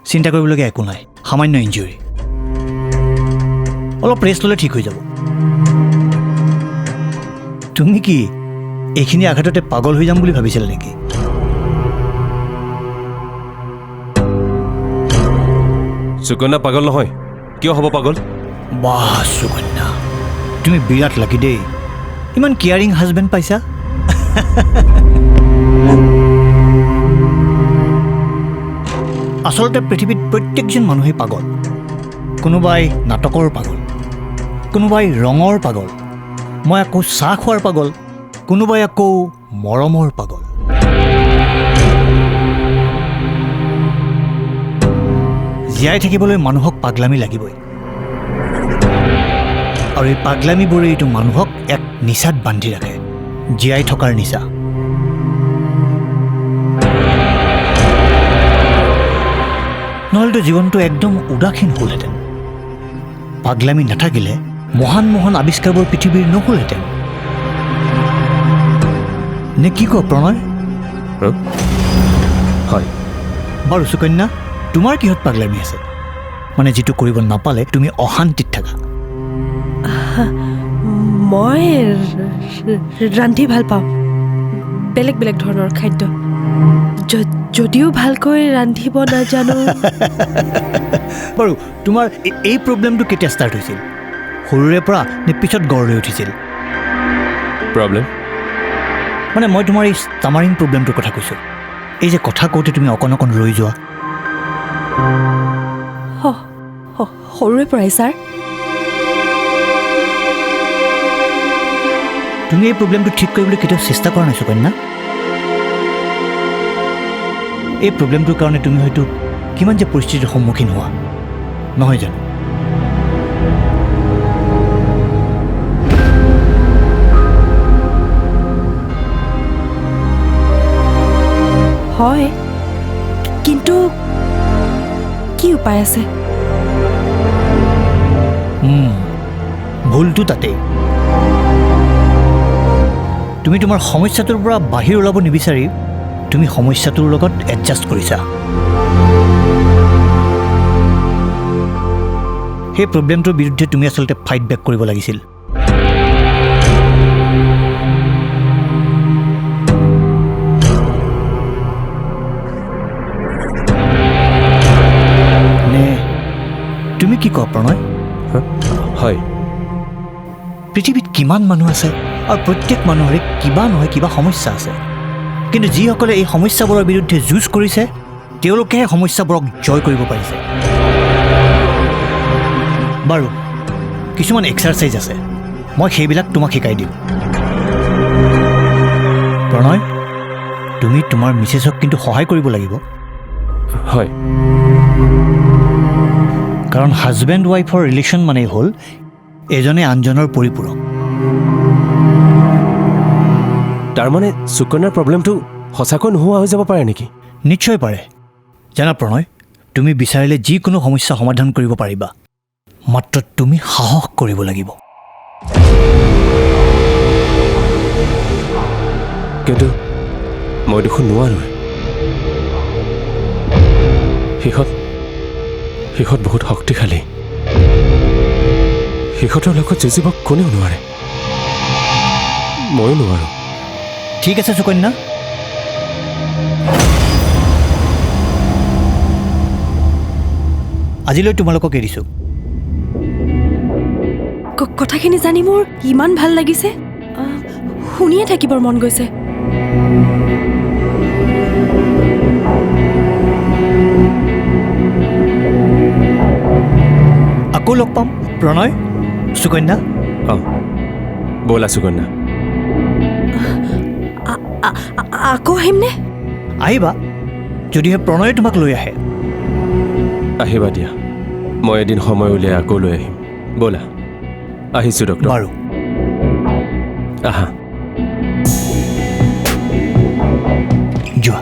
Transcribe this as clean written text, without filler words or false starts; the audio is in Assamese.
চিন্তা কৰিবলগীয়া একো নাই, সামান্য ইঞ্জুৰি, অলপ ৰেষ্ট ল'লে ঠিক হৈ যাব। তুমি কি এইখিনি আঘাততে পাগল হৈ যাম বুলি ভাবিছিলা নেকি? সুকন্যা পাগল নহয়, কিয় হ'ব পাগল? বাহ সুকন্যা, তুমি বিৰাট লাকি দেই, ইমান কেয়াৰিং হাজবেণ্ড পাইছা। আচলতে পৃথিৱীত প্ৰত্যেকজন মানুহেই পাগল। কোনোবাই নাটকৰ পাগল, কোনোবাই ৰঙৰ পাগল, মই আকৌ চাহ খোৱাৰ পাগল, কোনোবাই আকৌ মৰমৰ পাগল। জীয়াই থাকিবলৈ মানুহক পাগলামি লাগিবই, আৰু এই পাগলামিবোৰে এইটো মানুহক এক নিচাত বান্ধি ৰাখে, জীয়াই থকাৰ নিচা। নহ'লেতো জীৱনটো একদম উদাসীন হ'লহেঁতেন। পাগলামি নাথাকিলে মহান মহান আৱিষ্কাৰবোৰ পৃথিৱীৰ নহ'লহেঁতেন। নে কি কয় প্ৰণয়? হয়। বাৰু সুকন্যা, তোমাৰ কিহত পাগলামি আছে? মানে যিটো কৰিব নাপালে তুমি অশান্তিত থাকা। মই ৰান্ধি ভাল পাওঁ, বেলেগ বেলেগ ধৰণৰ খাদ্য, যদিও ভালকৈ ৰান্ধিব নাজানো। বাৰু তোমাৰ এই প্ৰব্লেমটো কেতিয়া ষ্টাৰ্ট হৈছিল? সৰুৰে পৰা নে পিছত গঢ় লৈ উঠিছিল? প্ৰব্লেম মানে মই তোমাৰ এই ষ্টামাৰিং প্ৰব্লেমটোৰ কথা কৈছোঁ। এই যে কথা কওঁতে তুমি অকণ অকণ ৰৈ যোৱা। সৰুৰে পৰাই ছাৰ। তুমি এই প্ৰব্লেমটো ঠিক কৰিবলৈ কেতিয়াও চেষ্টা কৰা নাই সুকন্যা? এই প্ৰব্লেমটোৰ কাৰণে তুমি হয়তো কিমান যে পৰিস্থিতিৰ সন্মুখীন হোৱা, নহয় জানো? হয়, কিন্তু কি উপায় আছে? ভুলটো তাতেই। তুমি তোমাৰ সমস্যাটোৰ পৰা বাহিৰ ওলাব নিবিচাৰি তুমি সমস্যাটোৰ লগত এডজাষ্ট কৰিছা। সেই প্ৰব্লেমটোৰ বিৰুদ্ধে তুমি আচলতে ফাইট বেক কৰিব লাগিছিল। নে তুমি কি কোৱা প্ৰণয়? হয়। পৃথিৱীত কিমান মানুহ আছে আৰু প্ৰত্যেক মানুহৰে কিবা নহয় কিবা সমস্যা আছে, কিন্তু যিসকলে এই সমস্যাবোৰৰ বিৰুদ্ধে যুঁজ কৰিছে তেওঁলোকেহে সমস্যাবোৰক জয় কৰিব পাৰিছে। বাৰু কিছুমান এক্সাৰচাইজ আছে, মই সেইবিলাক তোমাক শিকাই দিম। প্ৰণয়, তুমি তোমাৰ মিছেছক কিন্তু সহায় কৰিব লাগিব। হয়। কাৰণ হাজবেণ্ড ৱাইফৰ ৰিলেশ্যন মানেই হ'ল এজনে আনজনৰ পৰিপূৰক। তাৰমানে সুকন্যাৰ প্ৰব্লেমটো সঁচাকৈ নোহোৱা হৈ যাব পাৰে নেকি? নিশ্চয় পাৰে। জানা প্ৰণয়, তুমি বিচাৰিলে যিকোনো সমস্যা সমাধান কৰিব পাৰিবা, মাত্ৰ তুমি সাহস কৰিব লাগিব। কিন্তু মই দেখোন নোৱাৰোঁ। শেষত বহুত শক্তিশালী। শেষতৰ লগত যুঁজিব কোনেও নোৱাৰে, ময়ো নোৱাৰোঁ। ঠিক আছে সুকন্যা, আজিলৈ তোমালোকক এৰিছোঁ। কথাখিনি জানি মোৰ ইমান ভাল লাগিছে, শুনিয়ে থাকিবৰ মন গৈছে। আকৌ লগ পাম প্ৰণয়, সুকন্যা। ব'লা সুকন্যা। আকৌ আহিমনে? আহিবা, যদিহে প্ৰণয়ে তোমাক লৈ আহে। আহিবা দিয়া, মই এদিন সময় উলিয়াই আকৌ লৈ আহিম। ব'লা, আহিছোঁ ডক্টৰ। বাৰু আহা। যোৱা।